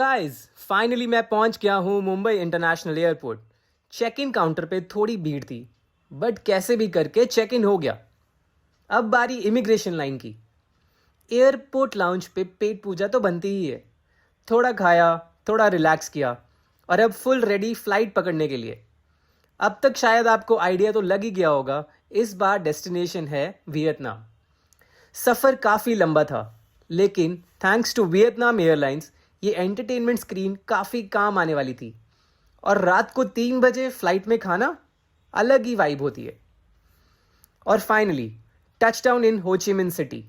Guys, finally मैं पहुंच गया हूं Mumbai international airport. Check in counter पे थोड़ी भीड़ थी, बट कैसे भी करके चेक इन हो गया। अब बारी इमिग्रेशन लाइन की। एयरपोर्ट लाउंज पे पेट पूजा तो बनती ही है। थोड़ा खाया, थोड़ा रिलैक्स किया और अब फुल रेडी फ्लाइट पकड़ने के लिए। अब तक शायद आपको आइडिया तो लग ही गया होगा, इस बार डेस्टिनेशन है वियतनाम। सफ़र काफ़ी लंबा था, लेकिन थैंक्स टू वियतनाम एयरलाइंस ये एंटरटेनमेंट स्क्रीन काफ़ी काम आने वाली थी। और रात को 3 बजे फ्लाइट में खाना अलग ही वाइब होती है। और फाइनली टच डाउन इन हो ची मिन सिटी।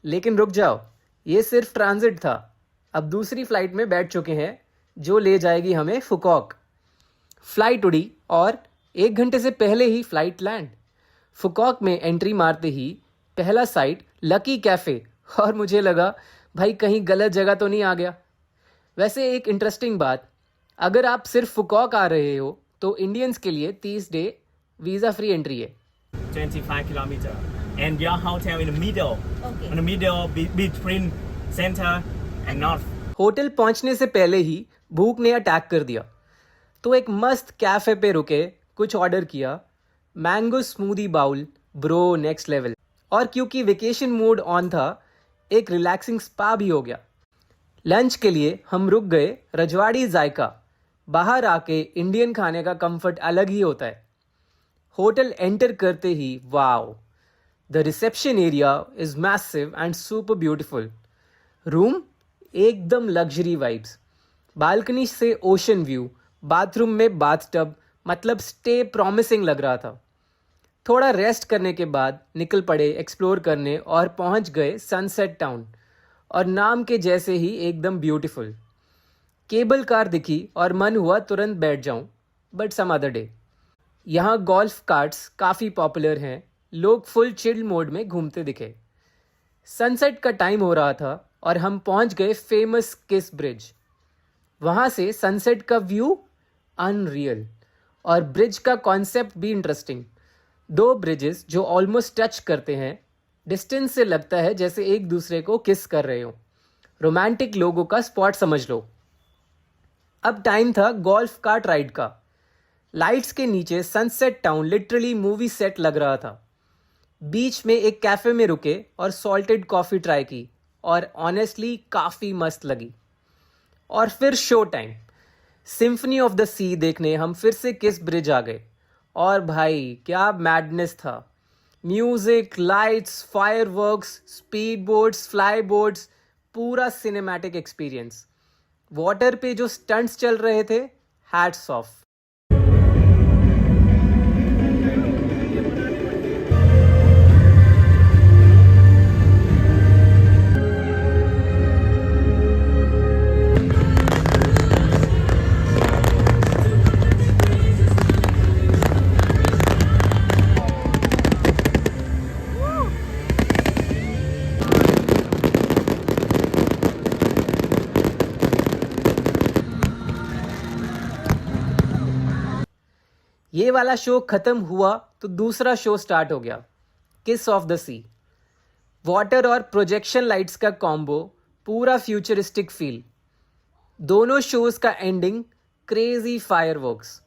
लेकिन रुक जाओ, ये सिर्फ ट्रांजिट था। अब दूसरी फ्लाइट में बैठ चुके हैं जो ले जाएगी हमें फुकॉक। फ्लाइट उड़ी और 1 घंटे से पहले ही फ्लाइट लैंड। फुकॉक में एंट्री मारते ही पहला साइट लकी कैफ़े, और मुझे लगा भाई कहीं गलत जगह तो नहीं आ गया। वैसे एक इंटरेस्टिंग बात, अगर आप सिर्फ फुकॉक आ रहे हो तो इंडियंस के लिए 30 डे वीज़ा फ्री एंट्री है। 25 kilometer, and your hotel in the middle. Okay. In the middle between center and north. Hotel पहुंचने से पहले ही भूख ने अटैक कर दिया, तो एक मस्त कैफ़े पे रुके, कुछ ऑर्डर किया। Mango smoothie bowl, bro next level. और क्योंकि वेकेशन मूड ऑन था, एक रिलैक्सिंग स्पा भी हो गया। लंच के लिए हम रुक गए रजवाड़ी जायका। बाहर आके इंडियन खाने का कंफर्ट अलग ही होता है। होटल एंटर करते ही wow, the reception area is massive and super beautiful. Room एकदम लग्जरी वाइब्स, बालकनी से ओशन व्यू, बाथरूम में बाथटब, मतलब स्टे प्रॉमिसिंग लग रहा था। थोड़ा रेस्ट करने के बाद निकल पड़े एक्सप्लोर करने और पहुंच गए सनसेट टाउन, और नाम के जैसे ही एकदम ब्यूटीफुल। केबल कार दिखी और मन हुआ तुरंत बैठ जाऊं, बट सम अदर डे। यहाँ गोल्फ कार्ट्स काफ़ी पॉपुलर हैं, लोग फुल चिल मोड में घूमते दिखे। सनसेट का टाइम हो रहा था और हम पहुंच गए फेमस किस ब्रिज। वहाँ से सनसेट का व्यू अनरियल, और ब्रिज का कॉन्सेप्ट भी इंटरेस्टिंग। 2 ब्रिजेस जो ऑलमोस्ट टच करते हैं, डिस्टेंस से लगता है जैसे एक दूसरे को किस कर रहे हो। रोमांटिक लोगों का स्पॉट समझ लो। अब टाइम था गोल्फ कार्ट राइड का। लाइट्स के नीचे sunset town literally movie set लग रहा था। बीच में एक कैफे में रुके और सॉल्टेड कॉफ़ी ट्राई की, और ऑनेस्टली काफ़ी मस्त लगी। और फिर show time, symphony of the sea देखने हम फिर से किस ब्रिज आ गए। और भाई क्या मैडनेस था। Music, lights, fireworks, speed boats, fly boats, पूरा सिनेमैटिक एक्सपीरियंस। वाटर पे जो स्टंट्स चल रहे थे, हैट्स ऑफ। ये वाला शो खत्म हुआ तो दूसरा शो स्टार्ट हो गया, Kiss of the Sea. Water और प्रोजेक्शन लाइट्स का कॉम्बो, पूरा फ्यूचरिस्टिक फील। दोनों शोज का एंडिंग क्रेजी फायरवर्क्स।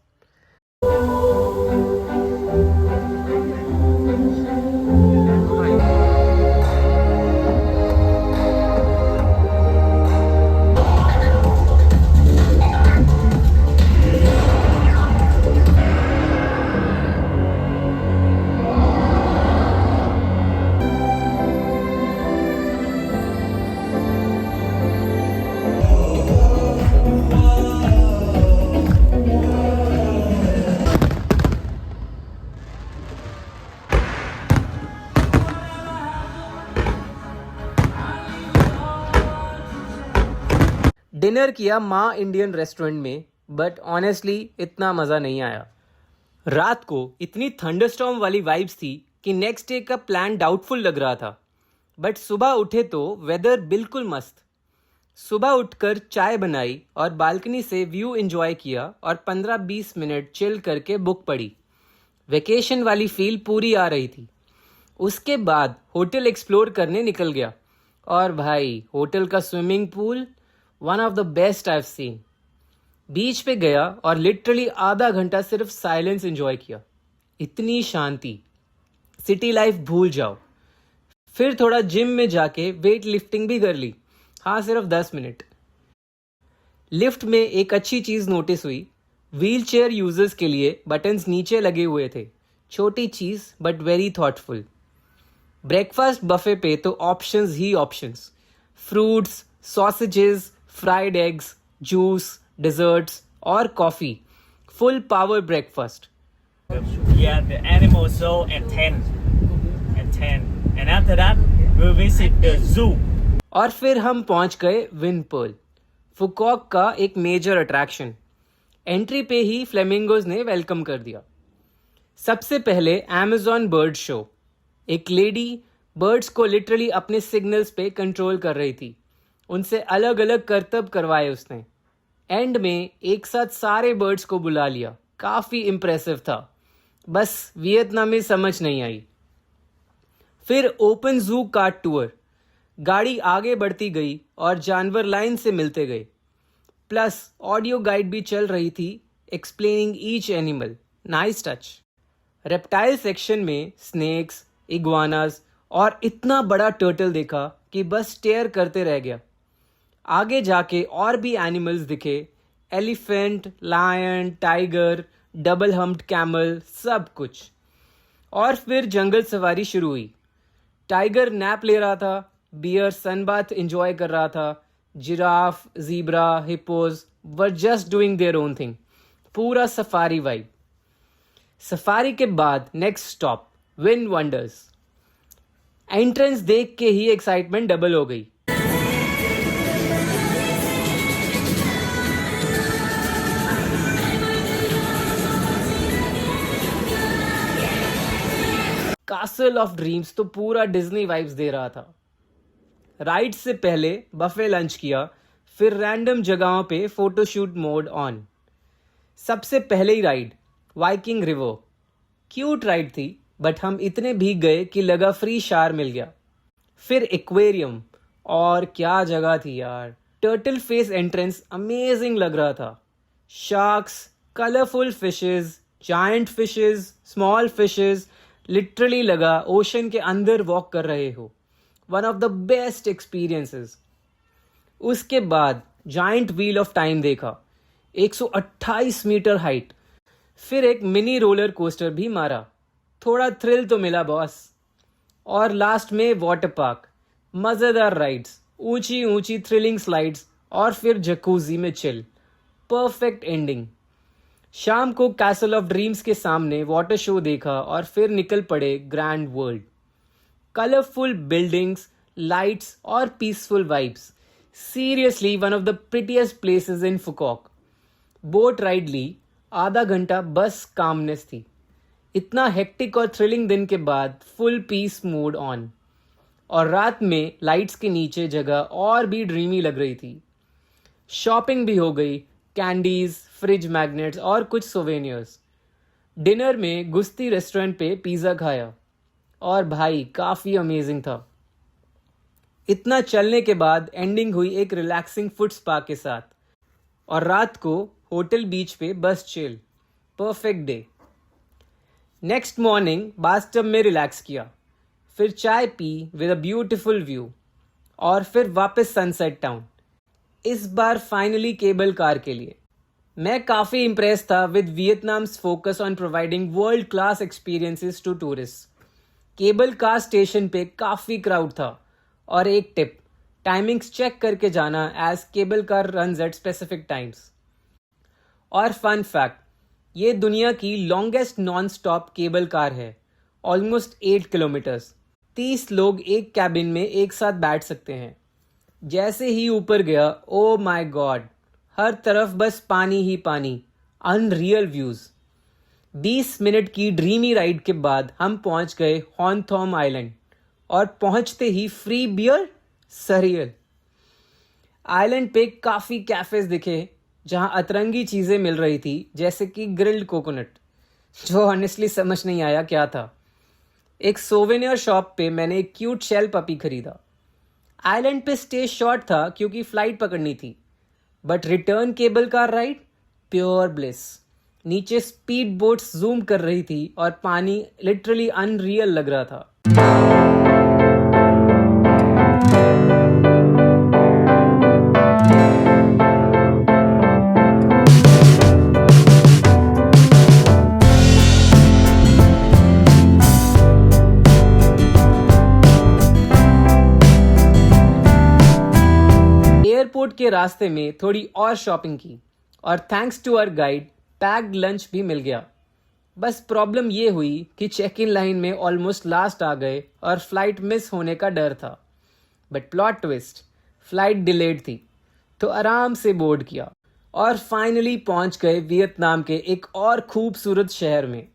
डिनर किया माँ इंडियन रेस्टोरेंट में, बट ऑनेस्टली इतना मज़ा नहीं आया। रात को इतनी थंडरस्टॉर्म वाली वाइब्स थी कि नेक्स्ट डे का प्लान डाउटफुल लग रहा था। बट सुबह उठे तो वेदर बिल्कुल मस्त। सुबह उठकर चाय बनाई और बालकनी से व्यू एंजॉय किया, और 15-20 मिनट चिल करके बुक पढ़ी। वेकेशन वाली फील पूरी आ रही थी। उसके बाद होटल एक्सप्लोर करने निकल गया, और भाई होटल का swimming pool one of the best I have seen. Beach पे गया और लिटरली आधा घंटा सिर्फ साइलेंस एंजॉय किया। इतनी शांति, सिटी लाइफ भूल जाओ। फिर थोड़ा जिम में जाके वेट लिफ्टिंग भी कर ली। हाँ, सिर्फ 10 मिनट। लिफ्ट में एक अच्छी चीज नोटिस हुई, व्हील चेयर यूजर्स के लिए बटन्स नीचे लगे हुए थे। छोटी चीज but very thoughtful. Breakfast buffet पे तो ऑप्शंस ही options, fruits, sausages, fried eggs, juice, desserts और coffee. Full power breakfast. Yeah, the animal show at 10. At 10. And after that, we'll visit the zoo. और फिर हम पहुंच गए विंड पर्ल, फुकॉक का एक मेजर अट्रैक्शन। एंट्री पे ही फ्लेमिंगोज ने वेलकम कर दिया। सबसे पहले अमेज़न बर्ड शो। एक लेडी बर्ड्स को लिटरली अपने सिग्नल्स पे कंट्रोल कर रही थी। उनसे अलग अलग करतब करवाए उसने। एंड में एक साथ सारे बर्ड्स को बुला लिया। काफ़ी इम्प्रेसिव था, बस वियतनामी समझ नहीं आई। फिर ओपन जू कार टूर। गाड़ी आगे बढ़ती गई और जानवर लाइन से मिलते गए। प्लस ऑडियो गाइड भी चल रही थी, explaining each animal. Nice touch. Reptile section में स्नेक्स, इग्वानास और इतना बड़ा टर्टल देखा कि बस स्टेयर करते रह गया। आगे जाके और भी एनिमल्स दिखे, elephant, lion, tiger, double humped camel, सब कुछ। और फिर जंगल सवारी शुरू हुई। टाइगर नैप ले रहा था, बियर सनबाथ एंजॉय कर रहा था, giraffe, zebra, hippos were just doing their own thing. पूरा सफारी वाइब। सफारी के बाद next stop wind wonders. Entrance देख के ही एक्साइटमेंट डबल हो गई। कासल ऑफ ड्रीम्स तो पूरा डिज्नी वाइब्स दे रहा था। राइड से पहले बफे लंच किया, फिर रैंडम जगहों पे फोटोशूट मोड ऑन। सबसे पहले ही ride Viking river. Cute ride थी, बट हम इतने भीग गए कि लगा फ्री शावर मिल गया। फिर एक्वेरियम, और क्या जगह थी यार। टर्टल फेस एंट्रेंस अमेजिंग लग रहा था। Sharks, colourful fishes, giant fishes, small fishes, literally लगा ओशन के अंदर वॉक कर रहे हो। One of the best experiences. उसके बाद जायंट व्हील ऑफ टाइम देखा, 128 मीटर हाइट। फिर एक मिनी रोलर कोस्टर भी मारा, थोड़ा थ्रिल तो मिला बॉस। और लास्ट में वाटर पार्क, मज़ेदार राइड्स, ऊंची ऊंची थ्रिलिंग स्लाइड्स और फिर जकूजी में चिल। Perfect ending. शाम को कैसल ऑफ ड्रीम्स के सामने वाटर शो देखा और फिर निकल पड़े grand world. Colourful buildings, lights और peaceful vibes. Seriously one of the prettiest places in Phu Quoc. Boat ride ली, आधा घंटा बस कामनेस थी। इतना हेक्टिक और थ्रिलिंग दिन के बाद फुल पीस मूड ऑन। और रात में लाइट्स के नीचे जगह और भी ड्रीमी लग रही थी। शॉपिंग भी हो गई, कैंडीज, फ्रिज मैग्नेट्स और कुछ सोवेनियर्स। डिनर में गुस्ती रेस्टोरेंट पे पिज़्ज़ा खाया और भाई काफ़ी अमेजिंग था। इतना चलने के बाद एंडिंग हुई एक रिलैक्सिंग फुट स्पा के साथ और रात को होटल बीच पे बस chill. Perfect day. Next morning bathtub में रिलैक्स किया, फिर चाय P with a beautiful view और फिर वापस सनसेट टाउन। इस बार फाइनली केबल कार के लिए। मैं काफ़ी इम्प्रेस था with Vietnam's focus on providing world class experiences to tourist. Cable car station पे काफ़ी क्राउड था। और एक टिप, टाइमिंग्स चेक करके जाना as cable car runs at specific times. और फन फैक्ट, ये दुनिया की longest non stop cable car है, ऑलमोस्ट 8 किलोमीटर्स। 30 लोग एक कैबिन में एक साथ बैठ सकते हैं। जैसे ही ऊपर गया, ओ माय गॉड, हर तरफ बस पानी ही पानी, अनरियल व्यूज। 20 मिनट की ड्रीमी राइड के बाद हम पहुंच गए हॉन्थॉम आइलैंड और पहुंचते ही फ्री बियर, सरियल। आइलैंड पे काफ़ी कैफेज दिखे जहां अतरंगी चीज़ें मिल रही थी, जैसे कि ग्रिल्ड कोकोनट, जो ऑनेस्टली समझ नहीं आया क्या था। एक सोवेनियर शॉप पे मैंने एक क्यूट शेल पपी खरीदा। आइलैंड पे स्टे शॉर्ट था क्योंकि फ़्लाइट पकड़नी थी, but return cable car ride pure bliss. नीचे स्पीड बोट्स जूम कर रही थी और पानी लिटरली अनरियल लग रहा था। एयरपोर्ट के रास्ते में थोड़ी और शॉपिंग की और thanks to our guide packed lunch भी मिल गया। बस प्रॉब्लम ये हुई कि चेक इन लाइन में ऑलमोस्ट लास्ट आ गए और फ्लाइट मिस होने का डर था। But plot twist, flight delayed थी तो आराम से बोर्ड किया और फाइनली पहुंच गए वियतनाम के एक और खूबसूरत शहर में।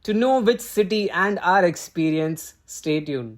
To know which city and our experience, stay tuned.